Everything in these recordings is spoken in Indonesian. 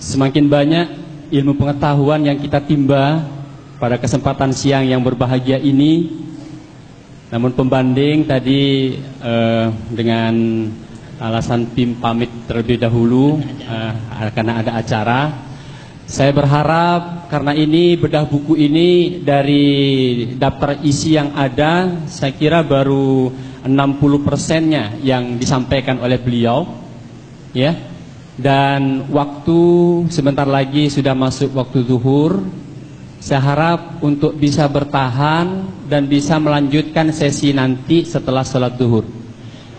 Semakin banyak ilmu pengetahuan yang kita timba pada kesempatan siang yang berbahagia ini. Namun pembanding tadi dengan alasan PIM pamit terlebih dahulu karena ada acara. Saya berharap karena ini bedah buku ini dari daftar isi yang ada, saya kira baru 60%-nya yang disampaikan oleh beliau, ya. Dan waktu sebentar lagi sudah masuk waktu zuhur. Saya harap untuk bisa bertahan dan bisa melanjutkan sesi nanti setelah sholat zuhur.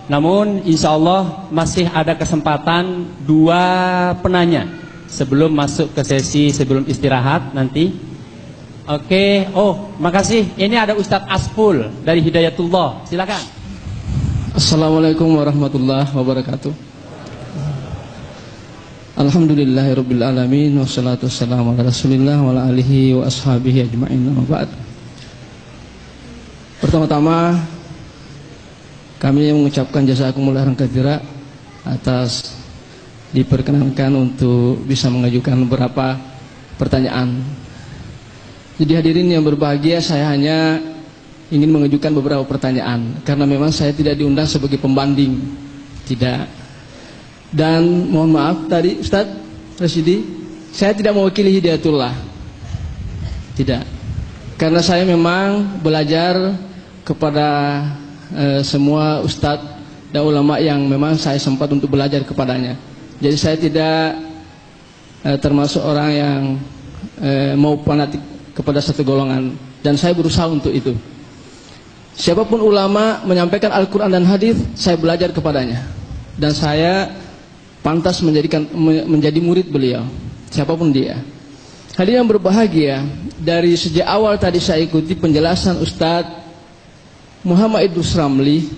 Namun insya Allah masih ada kesempatan 2 penanya sebelum masuk ke sesi sebelum istirahat nanti. Oke, makasih. Ini ada Ustadz Asful dari Hidayatullah. Silakan. Assalamualaikum warahmatullahi wabarakatuh. Alhamdulillahirabbil alamin wassalatu wassalamu ala Rasulillah wa ala alihi wa ashabihi ajmain. Pertama-tama kami mengucapkan jazakumullah khairan atas diperkenankan untuk bisa mengajukan beberapa pertanyaan. Jadi hadirin yang berbahagia, saya hanya ingin mengajukan beberapa pertanyaan karena memang saya tidak diundang sebagai pembanding, tidak. Dan mohon maaf tadi Ustadz Rasyidi, saya tidak mewakili Hidayatullah, tidak. Karena saya memang belajar kepada semua Ustadz dan ulama yang memang saya sempat untuk belajar kepadanya. Jadi saya tidak termasuk orang yang mau fanatik kepada satu golongan, dan saya berusaha untuk itu. Siapapun ulama menyampaikan Al-Quran dan hadis, saya belajar kepadanya, dan saya pantas menjadi murid beliau, siapapun dia. Hadirin yang berbahagia, dari sejak awal tadi saya ikuti penjelasan Ustadz Muhammad Idrus Ramli,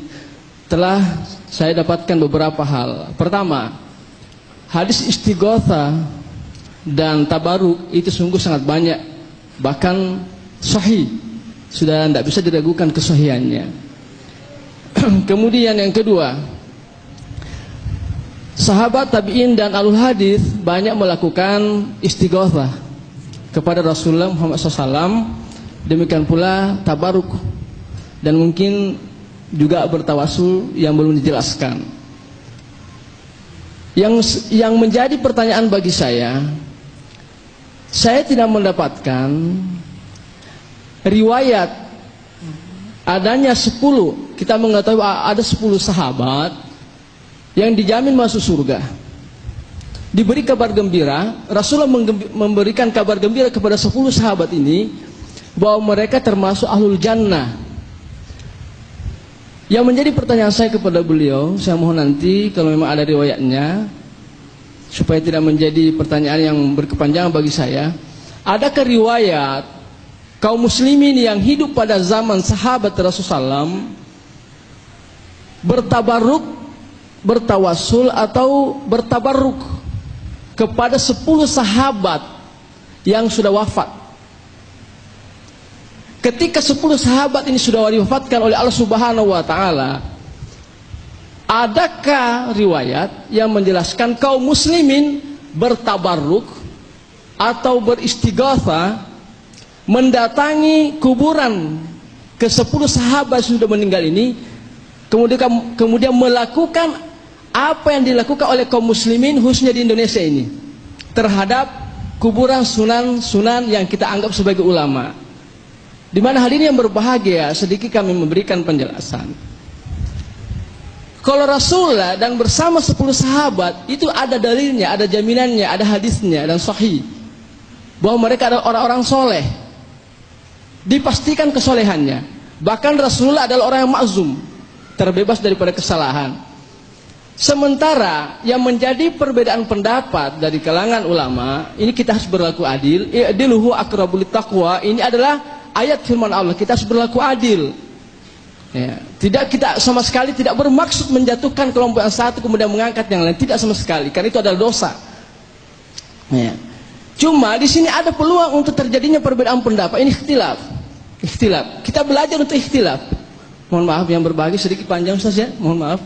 telah saya dapatkan beberapa hal. Pertama, hadis istighotsah dan tabaruk itu sungguh sangat banyak, bahkan sahih, sudah tidak bisa diragukan kesahihannya. Kemudian yang kedua, sahabat tabi'in dan alul hadis banyak melakukan istighotsah kepada Rasulullah Muhammad SAW, demikian pula tabaruk, dan mungkin juga bertawasul yang belum dijelaskan. Yang menjadi pertanyaan bagi saya tidak mendapatkan riwayat adanya 10, kita mengetahui ada 10 sahabat yang dijamin masuk surga, diberi kabar gembira. Rasulullah memberikan kabar gembira kepada 10 sahabat ini bahwa mereka termasuk ahlul jannah. Yang menjadi pertanyaan saya kepada beliau, saya mohon nanti kalau memang ada riwayatnya, supaya tidak menjadi pertanyaan yang berkepanjangan bagi saya, adakah riwayat kaum muslimin yang hidup pada zaman sahabat Rasulullah SAW bertabarruk, bertawasul atau bertabarruk kepada 10 sahabat yang sudah wafat? Ketika 10 sahabat ini sudah diwafatkan oleh Allah Subhanahu wa Ta'ala, adakah riwayat yang menjelaskan kaum muslimin bertabarruk atau beristighatsah mendatangi kuburan ke 10 sahabat yang sudah meninggal ini, kemudian melakukan apa yang dilakukan oleh kaum muslimin khususnya di Indonesia ini terhadap kuburan sunan-sunan yang kita anggap sebagai ulama? Di mana hadirin yang berbahagia, sedikit kami memberikan penjelasan. Kalau Rasulullah dan bersama 10 sahabat itu ada dalilnya, ada jaminannya, ada hadisnya dan sahih bahwa mereka adalah orang-orang soleh, dipastikan kesolehannya. Bahkan Rasulullah adalah orang yang ma'zum, terbebas daripada kesalahan. Sementara yang menjadi perbedaan pendapat dari kalangan ulama, ini kita harus berlaku adil. I'diluhu aqrabu littaqwa, ini adalah ayat firman Allah, kita harus berlaku adil. Ya, kita sama sekali tidak bermaksud menjatuhkan kelompok yang satu kemudian mengangkat yang lain, tidak sama sekali, karena itu adalah dosa. Ya. Cuma di sini ada peluang untuk terjadinya perbedaan pendapat, ini ikhtilaf. Kita belajar untuk ikhtilaf. Mohon maaf yang berbagi sedikit panjang Ustaz ya, mohon maaf.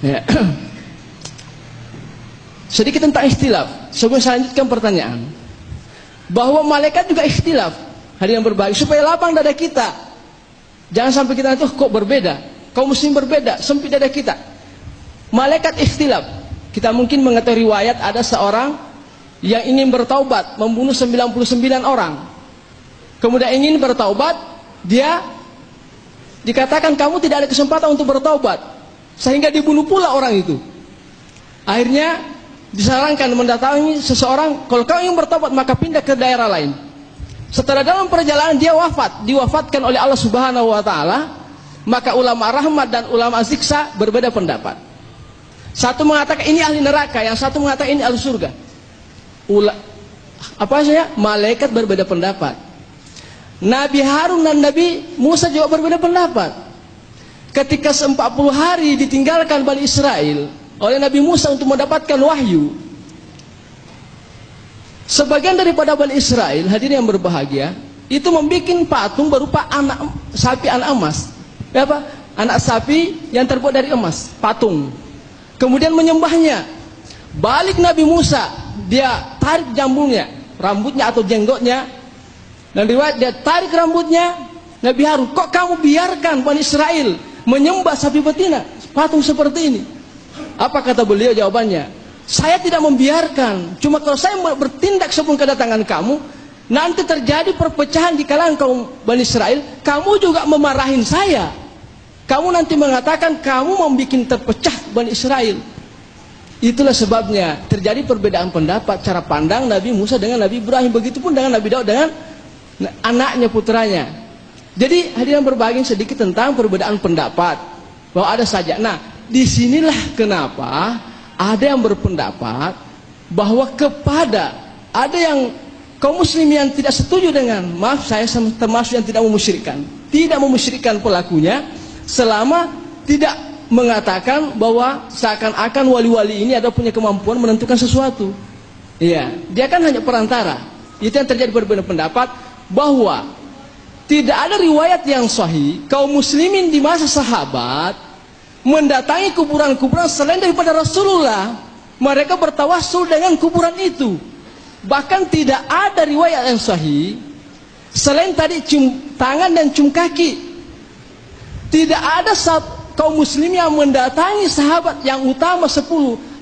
Ya. sedikit tentang ikhtilaf sebelum saya lanjutkan pertanyaan. Bahwa malaikat juga ikhtilaf, hadirin yang berbahagia, supaya lapang dada kita. Jangan sampai kita nanti kok berbeda, kaum muslim berbeda, sempit dada kita. Malaikat ikhtilaf. Kita mungkin mengetahui riwayat ada seorang yang ingin bertaubat, membunuh 99 orang. Kemudian ingin bertaubat, dia dikatakan kamu tidak ada kesempatan untuk bertaubat, sehingga dibunuh pula orang itu. Akhirnya disarankan mendatangi seseorang, kalau kau ingin bertobat maka pindah ke daerah lain. Setelah dalam perjalanan dia wafat, diwafatkan oleh Allah Subhanahu wa taala. Maka ulama rahmat dan ulama ziksa berbeda pendapat. Satu mengatakan ini ahli neraka, yang satu mengatakan ini ahli surga. Malaikat berbeda pendapat. Nabi Harun dan Nabi Musa juga berbeda pendapat. Ketika 40 hari ditinggalkan Bani Israel oleh Nabi Musa untuk mendapatkan wahyu, sebagian daripada Bani Israel, hadirin yang berbahagia, itu membuat patung berupa anak sapi, anak emas. Apa? Anak sapi yang terbuat dari emas, patung. Kemudian menyembahnya. Balik Nabi Musa, dia tarik jambulnya, rambutnya atau jenggotnya, dan riwayat dia tarik rambutnya. Nabi Harun, kok kamu biarkan Bani Israel menyembah sapi betina, patung seperti ini? Apa kata beliau jawabannya? Saya tidak membiarkan, cuma kalau saya bertindak sebelum kedatangan kamu, nanti terjadi perpecahan di kalangan kaum Bani Israel, kamu juga memarahin saya. Kamu nanti mengatakan kamu membuat terpecah Bani Israel. Itulah sebabnya terjadi perbedaan pendapat cara pandang Nabi Musa dengan Nabi Ibrahim, begitupun dengan Nabi Daud dengan anaknya, putranya. Jadi hadirin berbahagia, sedikit tentang perbedaan pendapat bahwa ada saja. Nah, disinilah kenapa ada yang berpendapat bahwa kepada ada yang kaum muslim yang tidak setuju dengan, maaf saya termasuk yang tidak memusyrikkan pelakunya, selama tidak mengatakan bahwa seakan-akan wali-wali ini ada punya kemampuan menentukan sesuatu. Iya, dia kan hanya perantara. Itu yang terjadi perbedaan pendapat, bahwa tidak ada riwayat yang sahih kaum muslimin di masa sahabat mendatangi kuburan-kuburan selain daripada Rasulullah. Mereka bertawassul dengan kuburan itu. Bahkan tidak ada riwayat yang sahih selain tadi cium tangan dan cium kaki. Tidak ada kaum muslim yang mendatangi sahabat yang utama 10,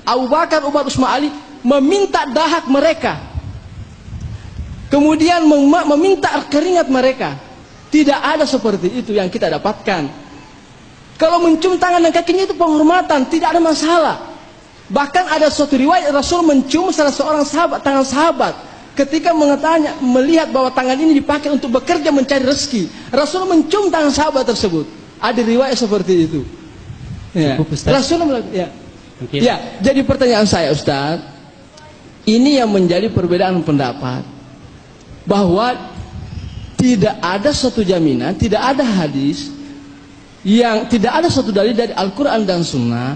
Abu Bakar, Umar, Utsman, Ali, meminta dahak mereka, kemudian meminta keringat mereka. Tidak ada seperti itu yang kita dapatkan. Kalau mencium tangan dan kakinya itu penghormatan, tidak ada masalah. Bahkan ada suatu riwayat Rasul mencium salah seorang sahabat, tangan sahabat, ketika melihat bahwa tangan ini dipakai untuk bekerja mencari rezeki. Rasul mencium tangan sahabat tersebut. Ada riwayat seperti itu. Ya. Rasul melakukan. Ya. Jadi pertanyaan saya, Ustaz, ini yang menjadi perbedaan pendapat, bahwa tidak ada suatu jaminan, tidak ada hadis, yang tidak ada suatu dalil dari Al-Quran dan Sunnah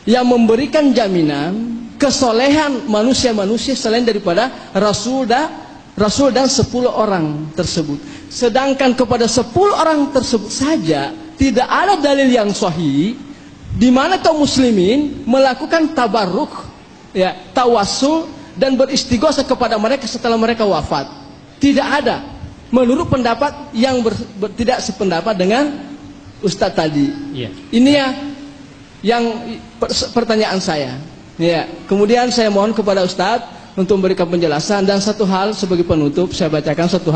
yang memberikan jaminan kesolehan manusia-manusia selain daripada Rasul dan 10 orang tersebut. Sedangkan kepada 10 orang tersebut saja tidak ada dalil yang sahih di mana kaum muslimin melakukan tabarruk, ya, tawassul dan beristighosa kepada mereka setelah mereka wafat. Tidak ada, menurut pendapat yang tidak sependapat dengan Ustadz tadi. Yeah. Ini ya yang pertanyaan saya. Ya. Kemudian saya mohon kepada Ustadz untuk memberikan penjelasan, dan satu hal sebagai penutup, saya bacakan satu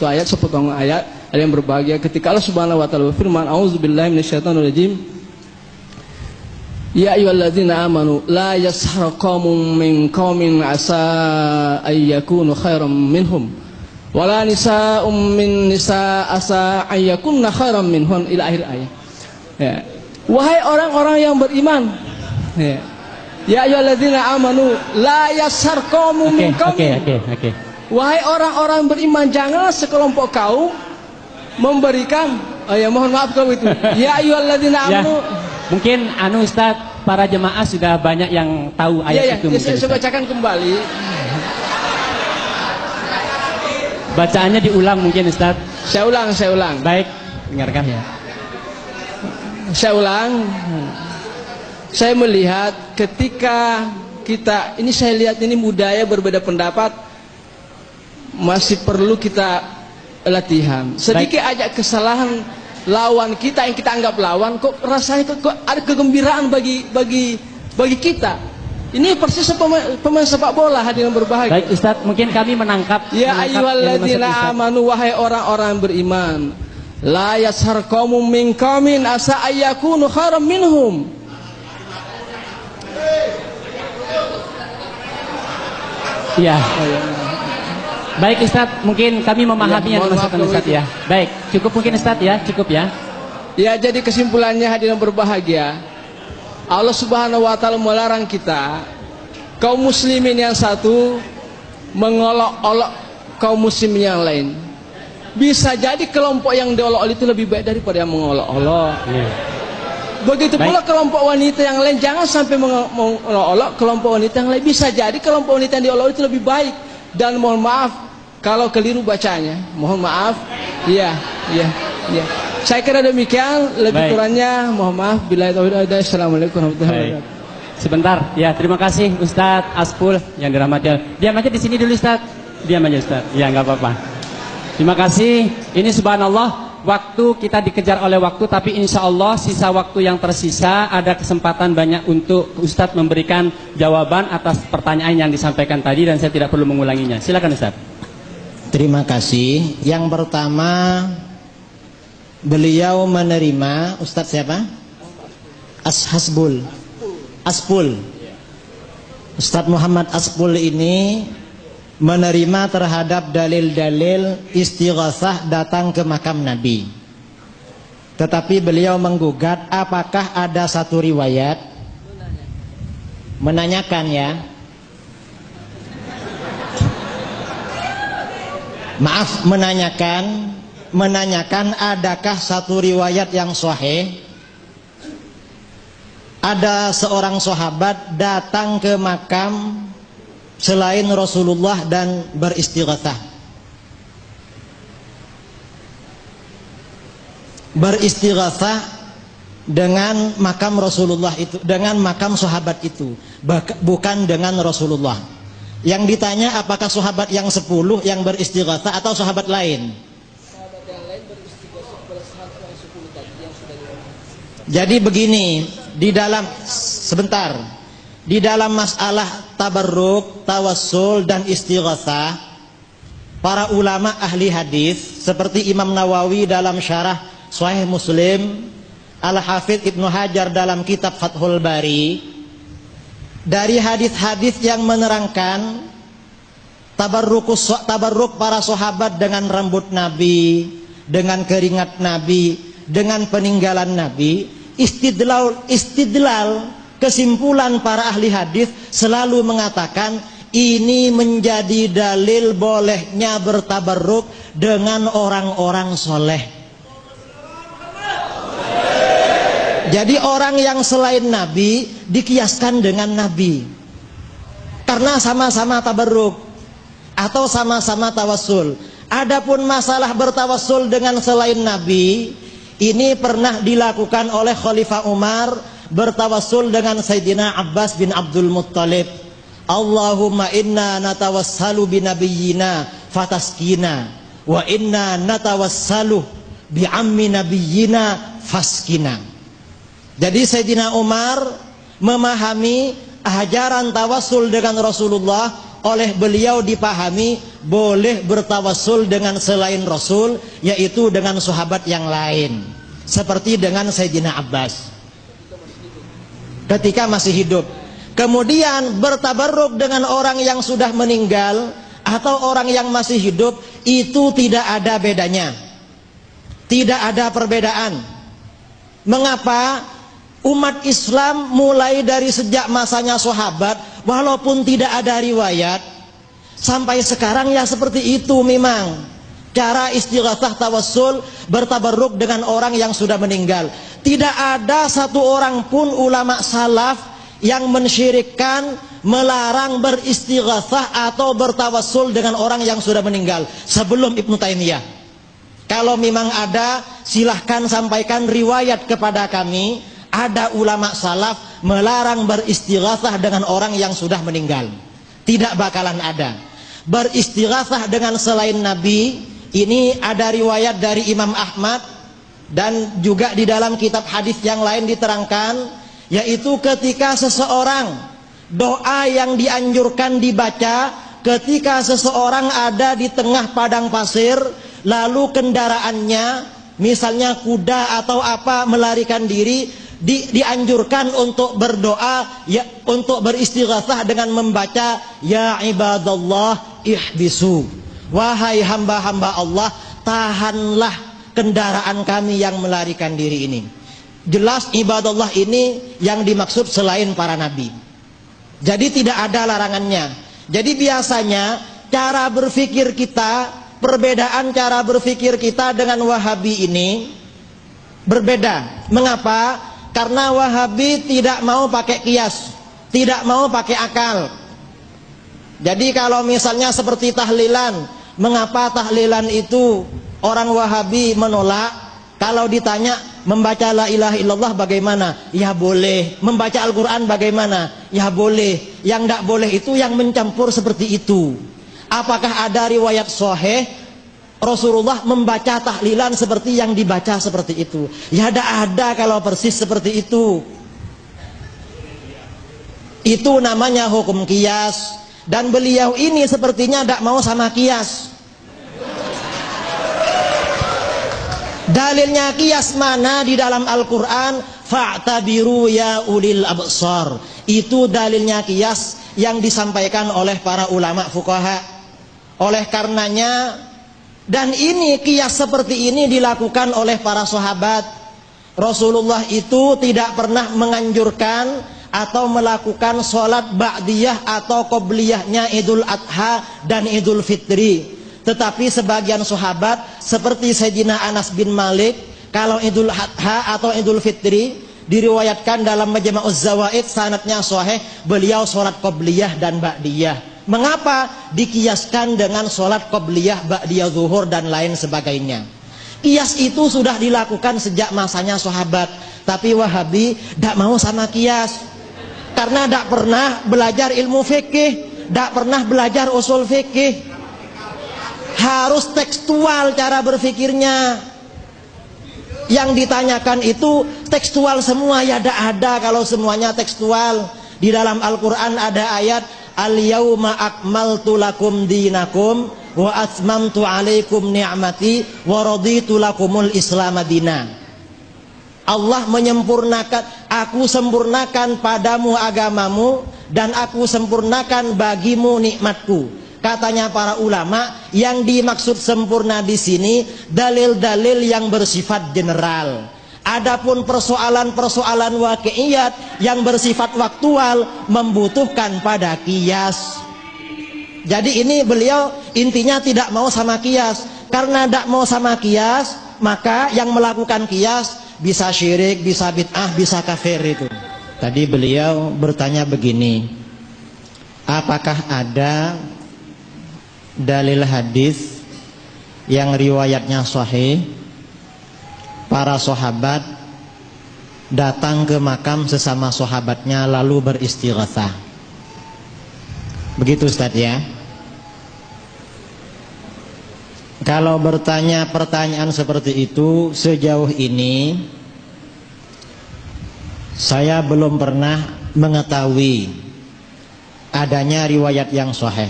ayat, sepotong ayat yang berbahagia ketika Allah Subhanahu wa taala berfirman, "A'udzubillahi minasyaitonirrajim. Ya ayyuhalladzina amanu la yashhar qaumun min qaumin asa ayyakunu khairam minhum. Wala nisa'um min nisa' asa ayyakunna khairan minhun," ila akhir ayat. Ya. Wahai orang-orang yang beriman, ya ayyuhalladzina amanu la yashar qaumun min qaumin. Oke. Wahai orang-orang beriman, janganlah sekelompok kaum memberikan, mohon maaf kalau itu. Ya ayyuhalladzina amanu. Mungkin Ustaz, para jemaah sudah banyak yang tahu ayat itu. Saya bacakan kembali. Bacaannya diulang mungkin Ustaz. Saya ulang. Baik, dengarkan ya. Saya ulang. Saya melihat ketika kita, ini saya lihat ini budaya berbeda pendapat masih perlu kita latihan. Sedikit aja kesalahan lawan kita yang kita anggap lawan, kok rasanya kok ada kegembiraan bagi kita. Ini persis pemain sepak bola, hadirin berbahagia. Baik Ustadz, mungkin kami menangkap. Ya ayyuhalladzina amanu, wahai orang-orang beriman, la yashar qaumun min qaumin asa ayyakunu khairan minhum. Iya. Baik Ustadz, mungkin kami memahaminya Ustadz ya. Baik, cukup mungkin Ustadz ya, cukup ya. Ya, jadi kesimpulannya hadirin berbahagia, Allah Subhanahu wa taala melarang kita kaum muslimin yang satu mengolok-olok kaum muslimin yang lain. Bisa jadi kelompok yang diolok-olok itu lebih baik daripada yang mengolok-olok. Begitu pula kelompok wanita yang lain, jangan sampai mengolok-olok kelompok wanita yang lain. Bisa jadi kelompok wanita yang diolok itu lebih baik. Dan mohon maaf kalau keliru bacanya, mohon maaf. Iya. Saya kira demikian, lebih kurangnya mohon maaf. Assalamualaikum warahmatullahi wabarakatuh. Sebentar, ya terima kasih Ustadz Aspul yang dirahmati Allah. Diam aja di sini dulu Ustadz. Diam aja Ustadz. Ya nggak apa-apa. Terima kasih. Ini subhanallah, waktu kita dikejar oleh waktu, tapi insya Allah sisa waktu yang tersisa ada kesempatan banyak untuk Ustadz memberikan jawaban atas pertanyaan yang disampaikan tadi, dan saya tidak perlu mengulanginya. Silakan Ustadz. Terima kasih. Yang pertama, beliau menerima Ustadz siapa? Aspul. Ustadz Muhammad Aspul ini menerima terhadap dalil-dalil istighatsah datang ke makam Nabi. Tetapi beliau menggugat apakah ada satu riwayat, menanyakan ya. Maaf, menanyakan adakah satu riwayat yang sahih, ada seorang sahabat datang ke makam selain Rasulullah dan beristighatsah. Beristighatsah dengan makam Rasulullah itu, dengan makam sahabat itu, bukan dengan Rasulullah. Yang ditanya apakah sahabat yang 10 yang beristighatsah atau sahabat lain? Sahabat yang lain beristighatsah kepada sahabat yang 10 tadi yang sudah dilakukan. Jadi begini, di dalam masalah tabarruk, tawassul dan istighatsah, para ulama ahli hadis seperti Imam Nawawi dalam syarah Sahih Muslim, Al-Hafidz Ibnu Hajar dalam kitab Fathul Bari, dari hadis-hadis yang menerangkan tabarruk para sahabat dengan rambut Nabi, dengan keringat Nabi, dengan peninggalan Nabi, istidlal kesimpulan para ahli hadis selalu mengatakan ini menjadi dalil bolehnya bertabarruk dengan orang-orang soleh. Jadi orang yang selain Nabi dikiaskan dengan Nabi karena sama-sama tabarruk atau sama-sama tawassul. Adapun masalah bertawassul dengan selain Nabi, ini pernah dilakukan oleh Khalifah Umar, bertawassul dengan Sayyidina Abbas bin Abdul Muttalib. Allahumma inna natawassalu binabiyyina fataskina wa inna natawassalu bi ammi nabiyyina faskina. Jadi Sayyidina Umar memahami ajaran tawassul dengan Rasulullah, oleh beliau dipahami boleh bertawassul dengan selain Rasul, yaitu dengan sahabat yang lain, seperti dengan Sayyidina Abbas ketika masih hidup. Kemudian bertabarruk dengan orang yang sudah meninggal atau orang yang masih hidup, itu tidak ada bedanya, tidak ada perbedaan. Mengapa? Umat Islam mulai dari sejak masanya sahabat, walaupun tidak ada riwayat, sampai sekarang ya seperti itu memang cara istighatsah tawassul, bertabarruk dengan orang yang sudah meninggal. Tidak ada satu orang pun ulama salaf yang mensyirikkan, melarang beristighatsah atau bertawassul dengan orang yang sudah meninggal sebelum Ibnu Taimiyah. Kalau memang ada, silahkan sampaikan riwayat kepada kami. Ada ulama salaf melarang beristighatsah dengan orang yang sudah meninggal. Tidak bakalan ada. Beristighatsah dengan selain Nabi, ini ada riwayat dari Imam Ahmad dan juga di dalam kitab hadis yang lain diterangkan, yaitu ketika seseorang, doa yang dianjurkan dibaca ketika seseorang ada di tengah padang pasir, lalu kendaraannya, misalnya kuda atau apa, melarikan diri, dianjurkan untuk berdoa, ya, untuk beristighatsah dengan membaca ya ibadallah ihbisu, wahai hamba-hamba Allah, tahanlah kendaraan kami yang melarikan diri ini. Jelas ibadallah ini yang dimaksud selain para nabi. Jadi tidak ada larangannya. Jadi biasanya cara berpikir kita, perbedaan cara berpikir kita dengan Wahabi ini berbeda. Mengapa? Karena Wahabi tidak mau pakai kias, tidak mau pakai akal. Jadi kalau misalnya seperti tahlilan, mengapa tahlilan itu orang Wahabi menolak? Kalau ditanya membaca la ilaha illallah bagaimana? Ya boleh. Membaca Al-Quran bagaimana? Ya boleh. Yang tidak boleh itu yang mencampur seperti itu. Apakah ada riwayat sahih Rasulullah membaca tahlilan seperti yang dibaca seperti itu? Ya tidak ada kalau persis seperti itu. Itu namanya hukum kias. Dan beliau ini sepertinya tidak mau sama kias. Dalilnya kias mana di dalam Al-Quran? Fa'tabiru ya ulil absar. Itu dalilnya kias yang disampaikan oleh para ulama fuqaha. Oleh karenanya, dan ini kias seperti ini dilakukan oleh para sahabat. Rasulullah itu tidak pernah menganjurkan atau melakukan sholat ba'diyah atau qobliyahnya Idul Adha dan Idul Fitri. Tetapi sebagian sahabat seperti Sayyidina Anas bin Malik, kalau Idul Adha atau Idul Fitri diriwayatkan dalam Majma'uz Zawaid, sanadnya sahih, beliau sholat qobliyah dan ba'diyah. Mengapa dikiaskan dengan sholat qobliyah, ba'diyah zuhur dan lain sebagainya? Kias itu sudah dilakukan sejak masanya sahabat. Tapi Wahabi tidak mau sama kias, karena tidak pernah belajar ilmu fikih, tidak pernah belajar usul fikih. Harus tekstual cara berpikirnya. Yang ditanyakan itu tekstual semua. Ya tidak ada kalau semuanya tekstual. Di dalam Al-Quran ada ayat al-yawma akmaltu lakum dinakum wa atmamtu alaikum ni'mati wa raditu lakumul islam madina. Allah menyempurnakan, aku sempurnakan padamu agamamu dan aku sempurnakan bagimu nikmatku. Katanya para ulama, yang dimaksud sempurna di sini dalil-dalil yang bersifat general. Adapun persoalan-persoalan waqi'iyat yang bersifat waktual membutuhkan pada kias. Jadi ini beliau intinya tidak mau sama kias. Karena tidak mau sama kias, maka yang melakukan kias bisa syirik, bisa bid'ah, bisa kafir itu. Tadi beliau bertanya begini, apakah ada dalil hadis yang riwayatnya sahih para sahabat datang ke makam sesama sahabatnya lalu beristighatsah? Begitu Ustaz ya. Kalau bertanya pertanyaan seperti itu, sejauh ini saya belum pernah mengetahui adanya riwayat yang sahih.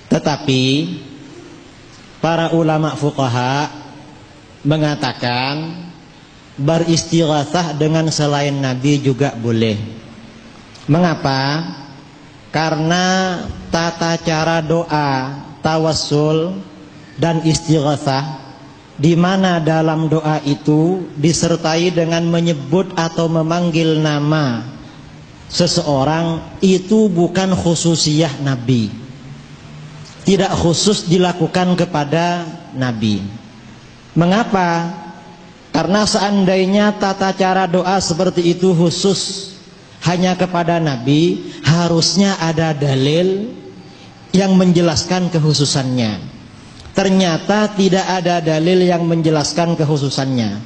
Tetapi para ulama fuqaha mengatakan beristighatsah dengan selain Nabi juga boleh. Mengapa? Karena tata cara doa, tawassul dan istighatsah, di mana dalam doa itu disertai dengan menyebut atau memanggil nama seseorang, itu bukan khususiyah Nabi. Tidak khusus dilakukan kepada Nabi. Mengapa? Karena seandainya tata cara doa seperti itu khusus hanya kepada Nabi, harusnya ada dalil yang menjelaskan kekhususannya. Ternyata tidak ada dalil yang menjelaskan kekhususannya.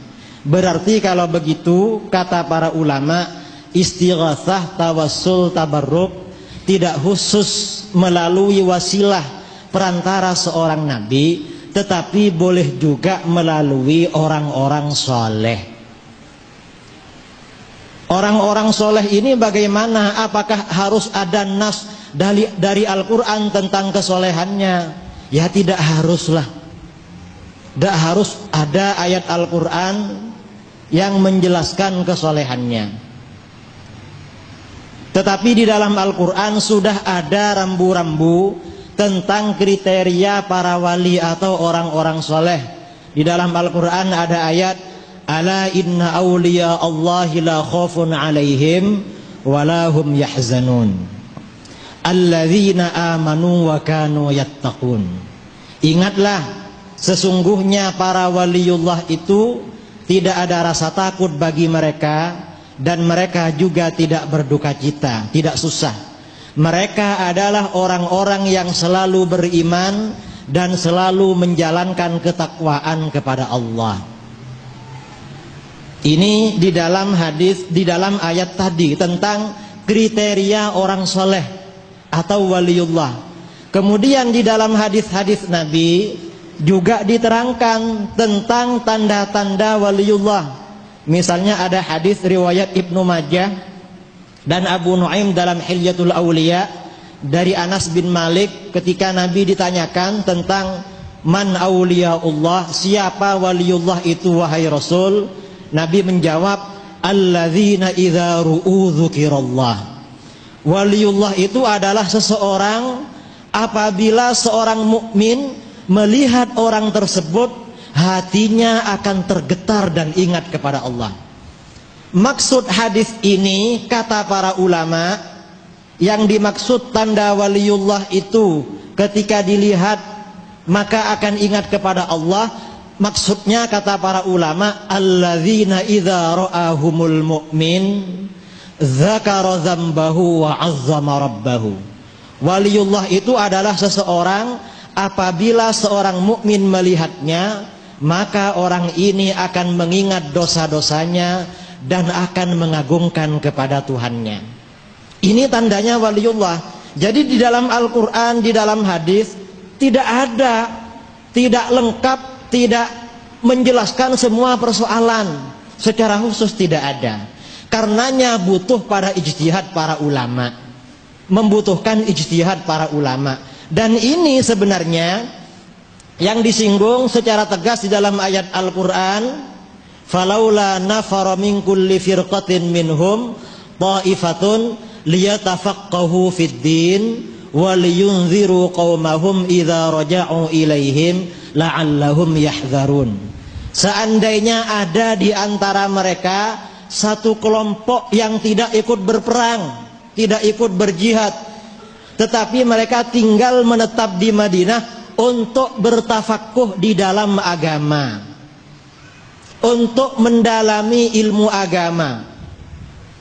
Berarti kalau begitu, kata para ulama, istighatsah, tawassul, tabarruk tidak khusus melalui wasilah perantara seorang nabi, tetapi boleh juga melalui orang-orang soleh. Orang-orang soleh ini bagaimana? Apakah harus ada nas dari Al-Quran tentang kesolehannya? Ya tidak haruslah. Tidak harus ada ayat Al-Quran yang menjelaskan kesolehannya. Tetapi di dalam Al-Quran sudah ada rambu-rambu tentang kriteria para wali atau orang-orang soleh. Di dalam Al-Quran ada ayat, ala inna awliya Allahi la khawfun alaihim walahum yahzanun alladzina amanu wa kanu yattaqun. Ingatlah, sesungguhnya para waliullah itu tidak ada rasa takut bagi mereka, dan mereka juga tidak berduka cita, tidak susah. Mereka adalah orang-orang yang selalu beriman dan selalu menjalankan ketakwaan kepada Allah. Ini di dalam hadis, di dalam ayat tadi tentang kriteria orang soleh atau waliullah. Kemudian di dalam hadis-hadis Nabi juga diterangkan tentang tanda-tanda waliullah. Misalnya ada hadis riwayat Ibnu Majah dan Abu Nuaim dalam Hilyatul Auliya dari Anas bin Malik, ketika Nabi ditanyakan tentang man auliyaullah, siapa waliullah itu wahai Rasul, Nabi menjawab, alladzina idza ru'u dzukirallah. Waliullah itu adalah seseorang apabila seorang mukmin melihat orang tersebut, hatinya akan tergetar dan ingat kepada Allah. Maksud hadis ini, kata para ulama, yang dimaksud tanda waliullah itu ketika dilihat maka akan ingat kepada Allah. Maksudnya kata para ulama, alladzina idza ra'ahumul mu'min dzakara dzambahu wa 'azzama rabbahu. Waliullah itu adalah seseorang apabila seorang mukmin melihatnya, maka orang ini akan mengingat dosa-dosanya dan akan mengagungkan kepada Tuhannya. Ini tandanya waliullah. Jadi di dalam Al-Quran, di dalam hadis tidak ada, tidak lengkap, tidak menjelaskan semua persoalan secara khusus, tidak ada. Karenanya butuh pada ijtihad para ulama, membutuhkan ijtihad para ulama. Dan ini sebenarnya yang disinggung secara tegas di dalam ayat Al-Quran, falaula nafara min kulli firqatin minhum ta'ifatun liyatafaqahu fid din wa liyunziru qaumahum idza raja'u ilaihim la'allahum yahdzarun. Seandainya ada di antara mereka satu kelompok yang tidak ikut berperang, tidak ikut berjihad, tetapi mereka tinggal menetap di Madinah untuk bertafakuh di dalam agama, untuk mendalami ilmu agama.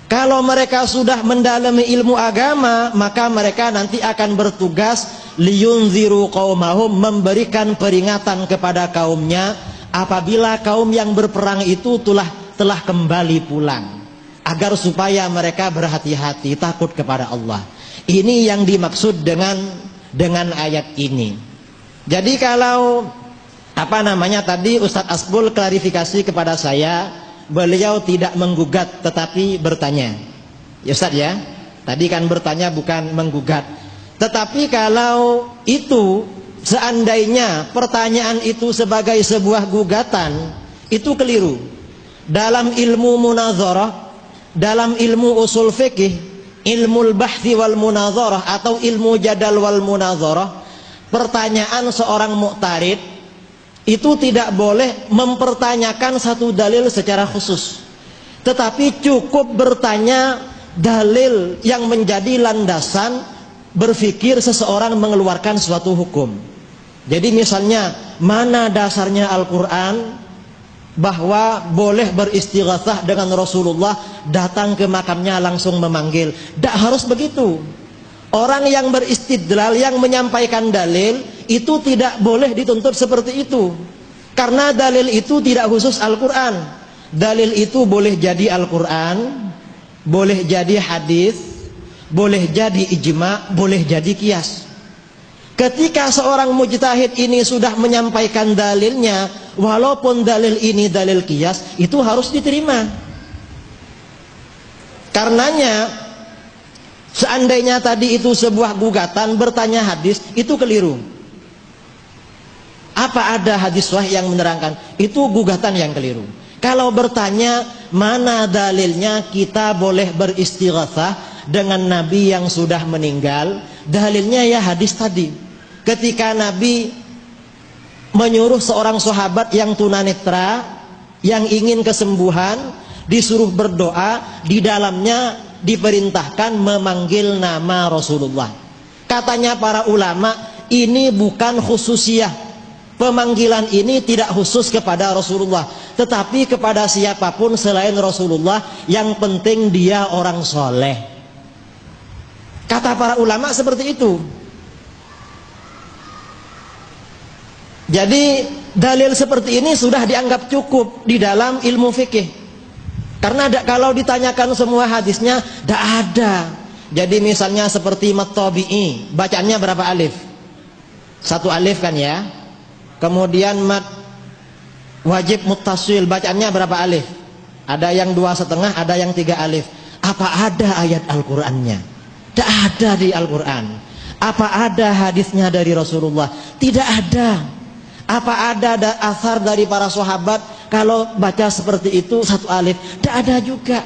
Kalau mereka sudah mendalami ilmu agama, maka mereka nanti akan bertugas liyunziru qaumahum, memberikan peringatan kepada kaumnya apabila kaum yang berperang itu telah kembali pulang, agar supaya mereka berhati-hati, takut kepada Allah. Ini yang dimaksud dengan ayat ini. Jadi kalau tadi Ustadz Asbul klarifikasi kepada saya, beliau tidak menggugat tetapi bertanya. Ya Ustadz ya, tadi kan bertanya bukan menggugat. Tetapi kalau itu seandainya pertanyaan itu sebagai sebuah gugatan, itu keliru. Dalam ilmu munazarah, dalam ilmu usul fikih, ilmu bahthi wal munazarah atau ilmu jadal wal munazarah, pertanyaan seorang mu'tarid itu tidak boleh mempertanyakan satu dalil secara khusus, tetapi cukup bertanya dalil yang menjadi landasan berfikir seseorang mengeluarkan suatu hukum. Jadi misalnya, mana dasarnya Al-Quran bahwa boleh beristighatsah dengan Rasulullah, datang ke makamnya langsung memanggil? Tidak harus begitu. Orang yang beristidlal, yang menyampaikan dalil, itu tidak boleh dituntut seperti itu. Karena dalil itu tidak khusus Al-Quran. Dalil itu boleh jadi Al-Quran, boleh jadi hadis, boleh jadi ijma, boleh jadi qiyas. Ketika seorang mujtahid ini sudah menyampaikan dalilnya, walaupun dalil ini dalil qiyas, itu harus diterima. Karenanya seandainya tadi itu sebuah gugatan bertanya hadis, itu keliru. Apa ada hadis sahih yang menerangkan? Itu gugatan yang keliru. Kalau bertanya mana dalilnya kita boleh beristighatsah dengan Nabi yang sudah meninggal, dalilnya ya hadis tadi. Ketika Nabi menyuruh seorang sahabat yang tunanetra, yang ingin kesembuhan, disuruh berdoa, di dalamnya diperintahkan memanggil nama Rasulullah. Katanya para ulama, ini bukan khususiyah. Pemanggilan ini tidak khusus kepada Rasulullah, tetapi kepada siapapun selain Rasulullah, yang penting dia orang soleh. Kata para ulama seperti itu. Jadi dalil seperti ini sudah dianggap cukup di dalam ilmu fikih. Karena kalau ditanyakan semua hadisnya, tidak ada. Jadi misalnya seperti Mat-Tabi'i, bacaannya berapa alif? 1 alif kan ya. Kemudian mat wajib muttasil, bacaannya berapa alif? Ada yang 2,5, ada yang 3 alif. Apa ada ayat Al-Qur'annya? Tidak ada di Al-Quran. Apa ada hadisnya dari Rasulullah? Tidak ada. Apa ada asar dari para sahabat kalau baca seperti itu 1 alif? Tidak ada juga.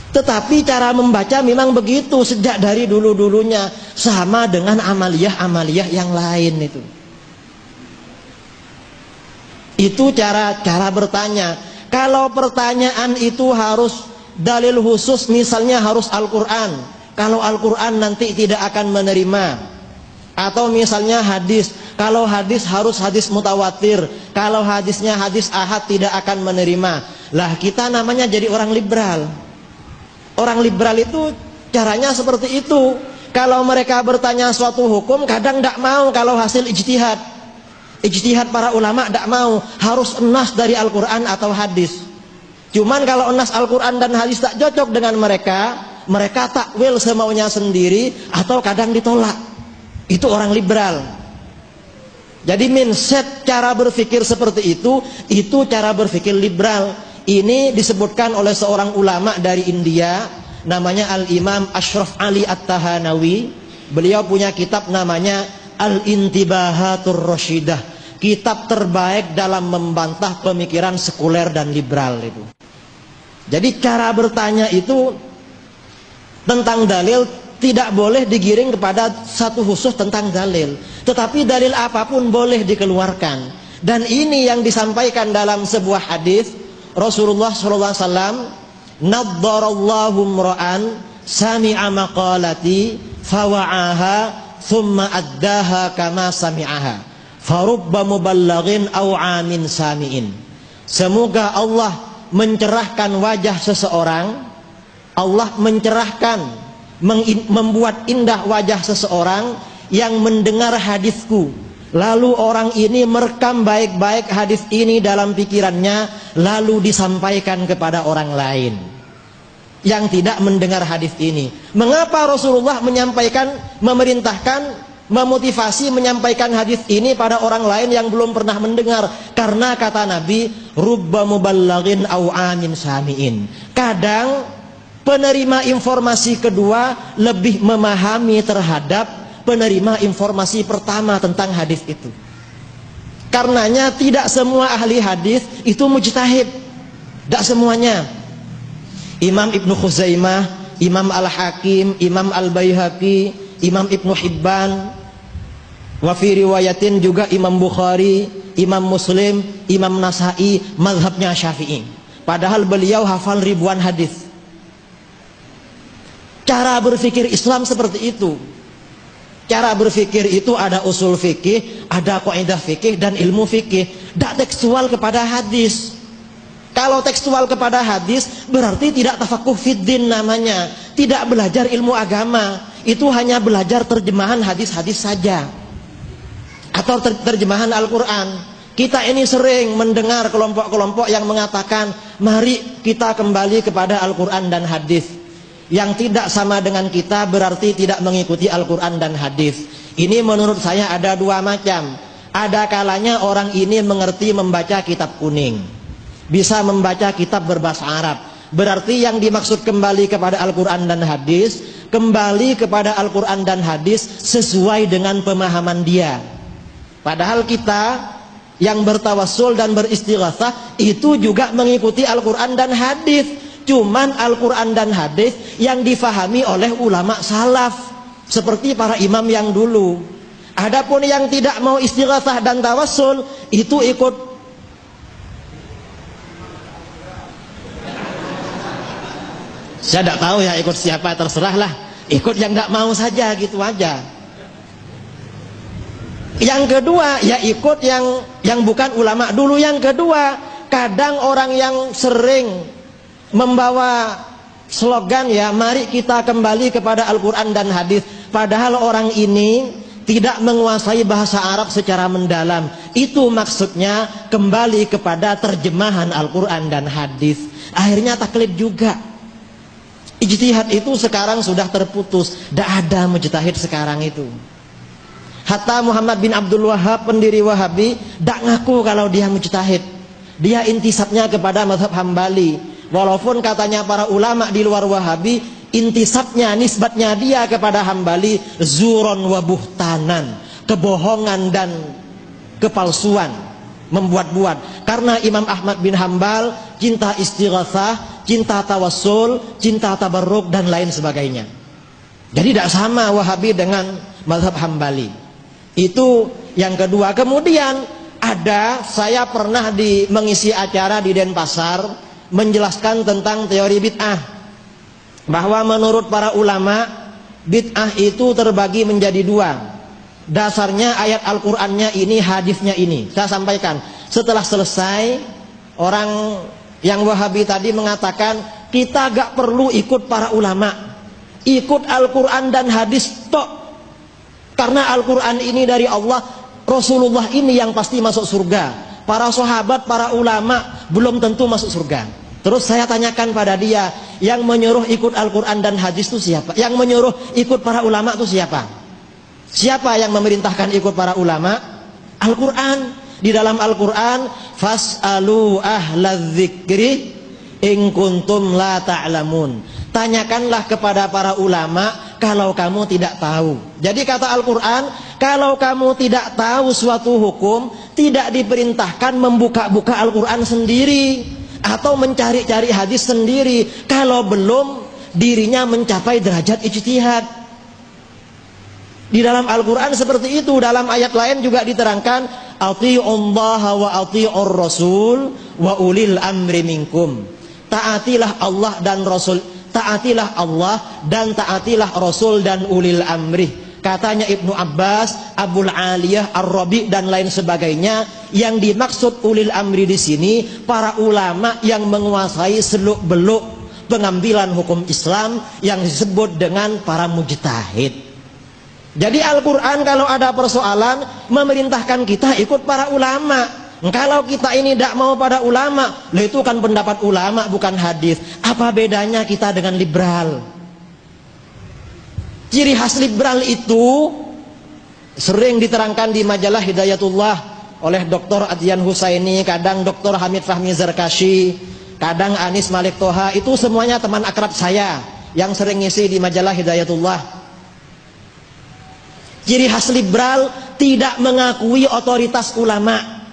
Tetapi cara membaca memang begitu sejak dari dulu-dulunya, sama dengan amaliyah-amaliyah yang lain itu. Itu cara bertanya. Kalau pertanyaan itu harus dalil khusus, misalnya harus Al-Quran. Kalau Al-Quran nanti tidak akan menerima. Atau misalnya hadis. Kalau hadis harus hadis mutawatir. Kalau hadisnya hadis ahad tidak akan menerima. Lah kita namanya jadi orang liberal. Orang liberal itu caranya seperti itu. Kalau mereka bertanya suatu hukum, kadang tidak mau kalau hasil ijtihad. Ijtihad para ulama tidak mau. Harus nas dari Al-Quran atau hadis. Cuman kalau nas Al-Quran dan hadis tak cocok dengan mereka, mereka takwil semaunya sendiri atau kadang ditolak. Itu orang liberal. Jadi mindset cara berpikir seperti itu cara berpikir liberal. Ini disebutkan oleh seorang ulama dari India, namanya Al-Imam Ashraf Ali At-Tahanawi. Beliau punya kitab namanya Al-Intibahatur Rashidah, kitab terbaik dalam membantah pemikiran sekuler dan liberal itu. Jadi cara bertanya itu tentang dalil tidak boleh digiring kepada satu khusus tentang dalil, tetapi dalil apapun boleh dikeluarkan. Dan ini yang disampaikan dalam sebuah hadis Rasulullah SAW, naddarallahu mra'an sami'a maqalati fawa'aha thumma addaha kama sami'aha farubba muballaghin aw amin sami'in. Semoga Allah mencerahkan wajah seseorang, Allah mencerahkan, membuat indah wajah seseorang yang mendengar hadisku, lalu orang ini merekam baik-baik hadis ini dalam pikirannya, lalu disampaikan kepada orang lain yang tidak mendengar hadis ini. Mengapa Rasulullah menyampaikan, memerintahkan, memotivasi menyampaikan hadis ini pada orang lain yang belum pernah mendengar? Karena kata Nabi, rubba muballaghin au amin sami'in. Kadang penerima informasi kedua lebih memahami terhadap penerima informasi pertama tentang hadis itu. Karenanya tidak semua ahli hadis itu mujtahid. Tidak semuanya. Imam Ibnu Khuzaimah, Imam Al-Hakim, Imam Al-Baihaqi, Imam Ibnu Hibban, wa fi riwayatin juga Imam Bukhari, Imam Muslim, Imam Nasai, mazhabnya Syafi'i. Padahal beliau hafal ribuan hadis. Cara berpikir Islam seperti itu. Cara berpikir itu ada usul fikih, ada kaidah fikih dan ilmu fikih. Tidak tekstual kepada hadis. Kalau tekstual kepada hadis berarti tidak tafakuh fiddin namanya. Tidak belajar ilmu agama. Itu hanya belajar terjemahan hadis-hadis saja. Atau terjemahan Al-Quran. Kita ini sering mendengar kelompok-kelompok yang mengatakan mari kita kembali kepada Al-Quran dan hadis. Yang tidak sama dengan kita berarti tidak mengikuti Al-Quran dan hadis. Ini menurut saya ada dua macam. Ada kalanya orang ini mengerti membaca kitab kuning, bisa membaca kitab berbahasa Arab. Berarti yang dimaksud kembali kepada Al-Quran dan hadis, kembali kepada Al-Quran dan hadis sesuai dengan pemahaman dia. Padahal kita yang bertawassul dan beristighatsah itu juga mengikuti Al-Quran dan hadis. Cuman Al-Quran dan hadis yang difahami oleh ulama salaf seperti para imam yang dulu. Adapun yang tidak mau istighatsah dan tawassul itu ikut saya tidak tahu ya ikut siapa, terserahlah. Ikut yang tidak mau saja, gitu aja. Yang kedua ya ikut yang bukan ulama dulu. Yang kedua, kadang orang yang sering membawa slogan ya, mari kita kembali kepada Al-Quran dan hadis, padahal orang ini tidak menguasai bahasa Arab secara mendalam. Itu maksudnya kembali kepada terjemahan Al-Quran dan hadis. Akhirnya taklid juga. Ijtihad itu sekarang sudah terputus. Tidak ada mujtahid sekarang itu. Hatta Muhammad bin Abdul Wahhab, pendiri Wahabi, tidak ngaku kalau dia mujtahid. Dia intisabnya kepada mazhab Hambali. Walaupun katanya para ulama di luar Wahabi, intisabnya, nisbatnya dia kepada Hambali zuron wa buhtanan, kebohongan dan kepalsuan, membuat-buat. Karena Imam Ahmad bin Hambal cinta istighatsah, cinta tawassul, cinta tabarruk dan lain sebagainya. Jadi tidak sama Wahabi dengan mazhab Hambali. Itu yang kedua. Kemudian saya pernah mengisi acara di Denpasar menjelaskan tentang teori bid'ah, bahwa menurut para ulama bid'ah itu terbagi menjadi dua. Dasarnya ayat Al-Qur'annya ini, hadisnya ini. Saya sampaikan. Setelah selesai, orang yang Wahabi tadi mengatakan kita gak perlu ikut para ulama, ikut Al-Quran dan hadis tok, karena Al-Quran ini dari Allah, Rasulullah ini yang pasti masuk surga, para sahabat, para ulama belum tentu masuk surga. Terus saya tanyakan pada dia, yang menyuruh ikut Al-Quran dan hadis itu siapa? Yang menyuruh ikut para ulama itu siapa? Siapa yang memerintahkan ikut para ulama? Al-Quran. Di dalam Al-Quran, fas'alu ahlaz zikri in kuntum la ta'lamun. Tanyakanlah kepada para ulama kalau kamu tidak tahu. Jadi kata Al-Quran, kalau kamu tidak tahu suatu hukum, tidak diperintahkan membuka-buka Al-Quran sendiri atau mencari-cari hadis sendiri kalau belum dirinya mencapai derajat ijtihad. Di dalam Al-Quran seperti itu. Dalam ayat lain juga diterangkan, ati'ullaha wa ati'ur rasul wa ulil amri minkum. Taatilah Allah dan Rasul, taatilah Allah dan taatilah Rasul dan ulil amri. Katanya Ibnu Abbas, Abul Aliyah, Ar-Rabi dan lain sebagainya, yang dimaksud ulil amri di sini para ulama yang menguasai seluk-beluk pengambilan hukum Islam yang disebut dengan para mujtahid. Jadi Al-Quran kalau ada persoalan memerintahkan kita ikut para ulama. Kalau kita ini tidak mau pada ulama, itu kan pendapat ulama bukan hadis. Apa bedanya kita dengan liberal? Ciri khas liberal itu sering diterangkan di majalah Hidayatullah oleh Dr. Adyan Husaini, kadang Dr. Hamid Fahmi Zarkashi, kadang Anis Malik Toha. Itu semuanya teman akrab saya yang sering ngisi di majalah Hidayatullah. Ciri khas liberal tidak mengakui otoritas ulama.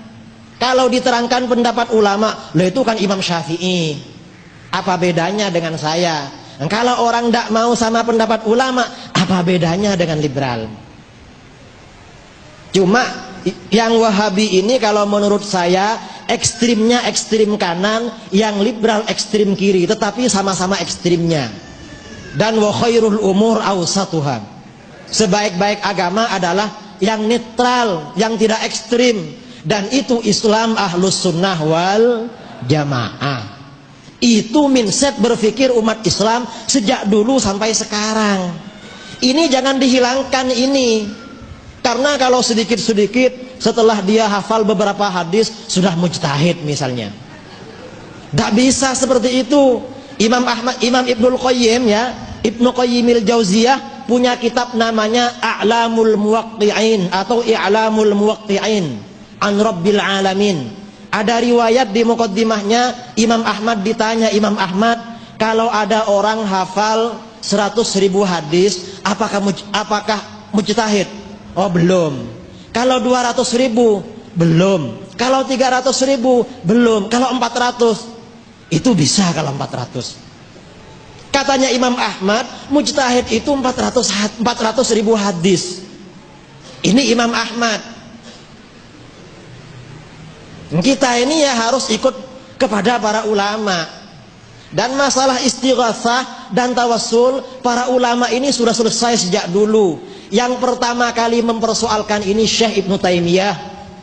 Kalau diterangkan pendapat ulama, itu kan Imam Syafi'i. Apa bedanya dengan saya? Kalau orang tidak mau sama pendapat ulama, apa bedanya dengan liberal? Cuma yang Wahabi ini kalau menurut saya ekstrimnya ekstrim kanan, yang liberal ekstrim kiri, tetapi sama-sama ekstrimnya. Dan wa khairul umur awsatuha. Sebaik-baik agama adalah yang netral, yang tidak ekstrim. Dan itu Islam ahlus sunnah wal jamaah. Itu mindset berpikir umat Islam sejak dulu sampai sekarang. Ini jangan dihilangkan ini. Karena kalau sedikit-sedikit setelah dia hafal beberapa hadis sudah mujtahid misalnya. Tidak bisa seperti itu. Imam Ibnul Qayyim ya, Ibnu Qayyimil Jauziyah punya kitab namanya A'lamul Muwaqqi'in atau I'lamul Muwaqqi'in an Rabbil Alamin. Ada riwayat di muqaddimahnya, Imam Ahmad ditanya, Imam Ahmad, kalau ada orang hafal 100.000 hadis, apakah mujtahid? Oh belum. Kalau 200.000 belum. Kalau 300.000 belum. Kalau 400 itu bisa. Kalau 400 katanya Imam Ahmad, mujtahid itu 400.000 hadis. Ini Imam Ahmad. Kita ini ya harus ikut kepada para ulama. Dan masalah istighatsah dan tawassul, para ulama ini sudah selesai sejak dulu. Yang pertama kali mempersoalkan ini Syekh Ibnu Taimiyah,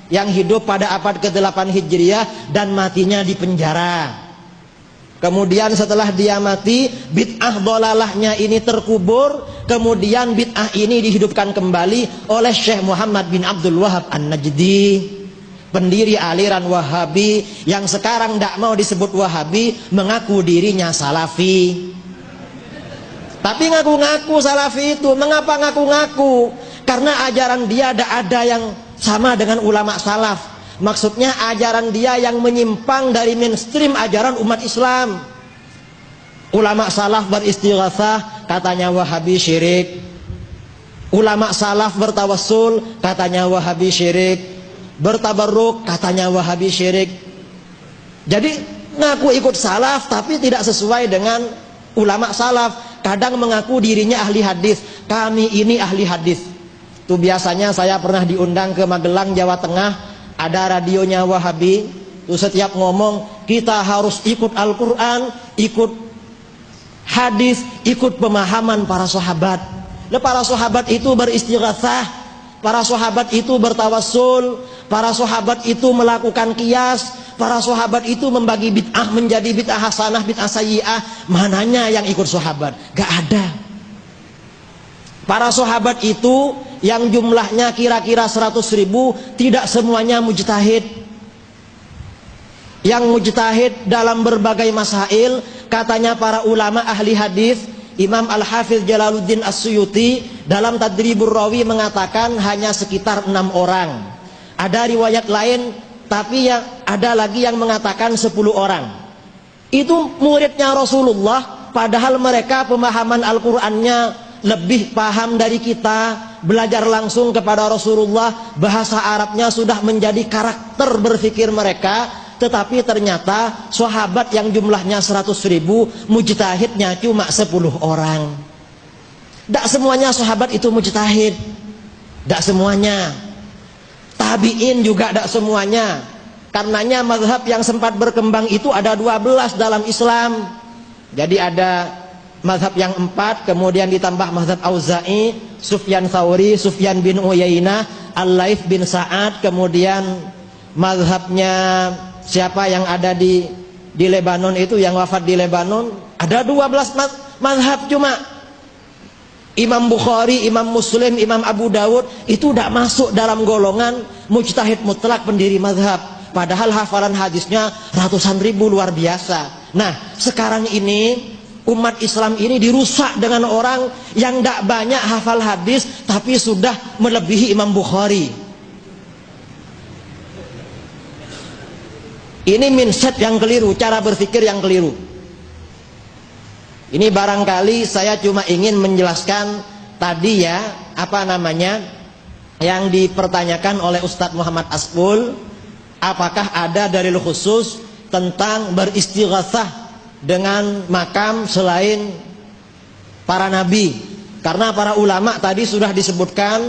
yang hidup pada abad ke-8 Hijriah dan matinya di penjara. Kemudian setelah dia mati, bid'ah dolalahnya ini terkubur. Kemudian bid'ah ini dihidupkan kembali oleh Syekh Muhammad bin Abdul Wahab An-Najdi, pendiri aliran Wahabi yang sekarang tidak mau disebut Wahabi, mengaku dirinya Salafi. Tapi ngaku-ngaku Salafi itu. Mengapa ngaku-ngaku? Karena ajaran dia tidak ada yang sama dengan ulama salaf. Maksudnya ajaran dia yang menyimpang dari mainstream ajaran umat Islam. Ulama salaf beristighatsah, katanya Wahabi syirik. Ulama salaf bertawassul, katanya Wahabi syirik. Bertabarruk, katanya Wahabi syirik. Jadi ngaku ikut salaf tapi tidak sesuai dengan ulama salaf. Kadang mengaku dirinya ahli hadis. Kami ini ahli hadis. Itu biasanya saya pernah diundang ke Magelang, Jawa Tengah. Ada radionya Wahabi, tuh setiap ngomong kita harus ikut Al-Quran, ikut hadis, ikut pemahaman para sahabat. Para sahabat itu beristighatsah, para sahabat itu bertawassul, para sahabat itu melakukan qiyas, para sahabat itu membagi bid'ah menjadi bid'ah hasanah, bid'ah sayyi'ah. Mananya yang ikut sahabat? Gak ada. Para sahabat itu yang jumlahnya kira-kira 100.000, tidak semuanya mujtahid. Yang mujtahid dalam berbagai masail, katanya para ulama ahli hadis, Imam Al-Hafiz Jalaluddin As-Suyuti dalam Tadribur Rawi mengatakan hanya sekitar 6 orang. Ada riwayat lain, tapi yang ada lagi yang mengatakan 10 orang. Itu muridnya Rasulullah, padahal mereka pemahaman Al-Qur'annya lebih paham dari kita, belajar langsung kepada Rasulullah, bahasa Arabnya sudah menjadi karakter berpikir mereka. Tetapi ternyata sahabat yang jumlahnya 100.000, mujtahidnya cuma 10 orang. Tidak semuanya sahabat itu mujtahid, tidak semuanya. Tabi'in juga tidak semuanya. Karenanya mazhab yang sempat berkembang itu ada 12 dalam Islam. Jadi ada mazhab yang 4, kemudian ditambah mazhab Auza'i, Sufyan Tsauri, Sufyan bin Uyainah, Al-Laits bin Sa'ad, kemudian mazhabnya siapa yang ada di Lebanon itu, yang wafat di Lebanon, ada 12 mazhab. Cuma Imam Bukhari, Imam Muslim, Imam Abu Dawud itu tidak masuk dalam golongan mujtahid mutlak pendiri mazhab. Padahal hafalan hadisnya ratusan ribu, luar biasa. Nah, sekarang ini umat Islam ini dirusak dengan orang yang tidak banyak hafal hadis tapi sudah melebihi Imam Bukhari. Ini mindset yang keliru, cara berpikir yang keliru. Ini barangkali saya cuma ingin menjelaskan tadi ya, yang dipertanyakan oleh Ustadz Muhammad Asful, apakah ada dalil khusus tentang beristighatsah dengan makam selain para nabi. Karena para ulama tadi sudah disebutkan,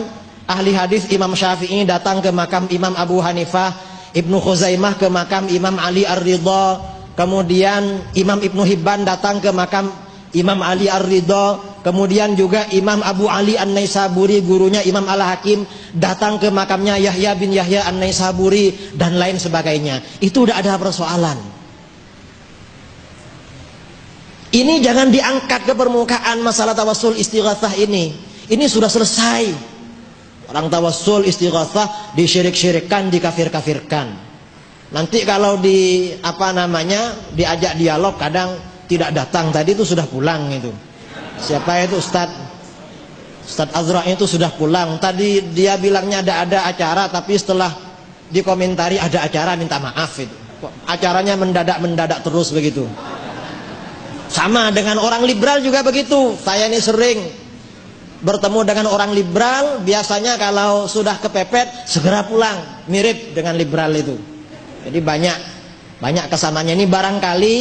ahli hadis Imam Syafi'i datang ke makam Imam Abu Hanifah, Ibnu Khuzaimah ke makam Imam Ali Ar-Ridha, kemudian Imam Ibnu Hibban datang ke makam Imam Ali Ar-Ridha, kemudian juga Imam Abu Ali An-Naisaburi, gurunya Imam Al-Hakim, datang ke makamnya Yahya bin Yahya An-Naisaburi dan lain sebagainya. Itu udah ada persoalan. Ini jangan diangkat ke permukaan masalah tawassul istighatsah ini. Ini sudah selesai. Orang tawassul istighatsah disyirik-syirikkan, dikafir-kafirkan. Nanti kalau diajak dialog kadang tidak datang, tadi itu sudah pulang itu. Siapa itu Ustadz Azra itu sudah pulang. Tadi dia bilangnya ada acara, tapi setelah dikomentari ada acara minta maaf itu. Acaranya mendadak terus begitu. Sama dengan orang liberal juga begitu. Saya ini sering bertemu dengan orang liberal, biasanya kalau sudah kepepet segera pulang, mirip dengan liberal itu. Jadi banyak kesananya. Ini barangkali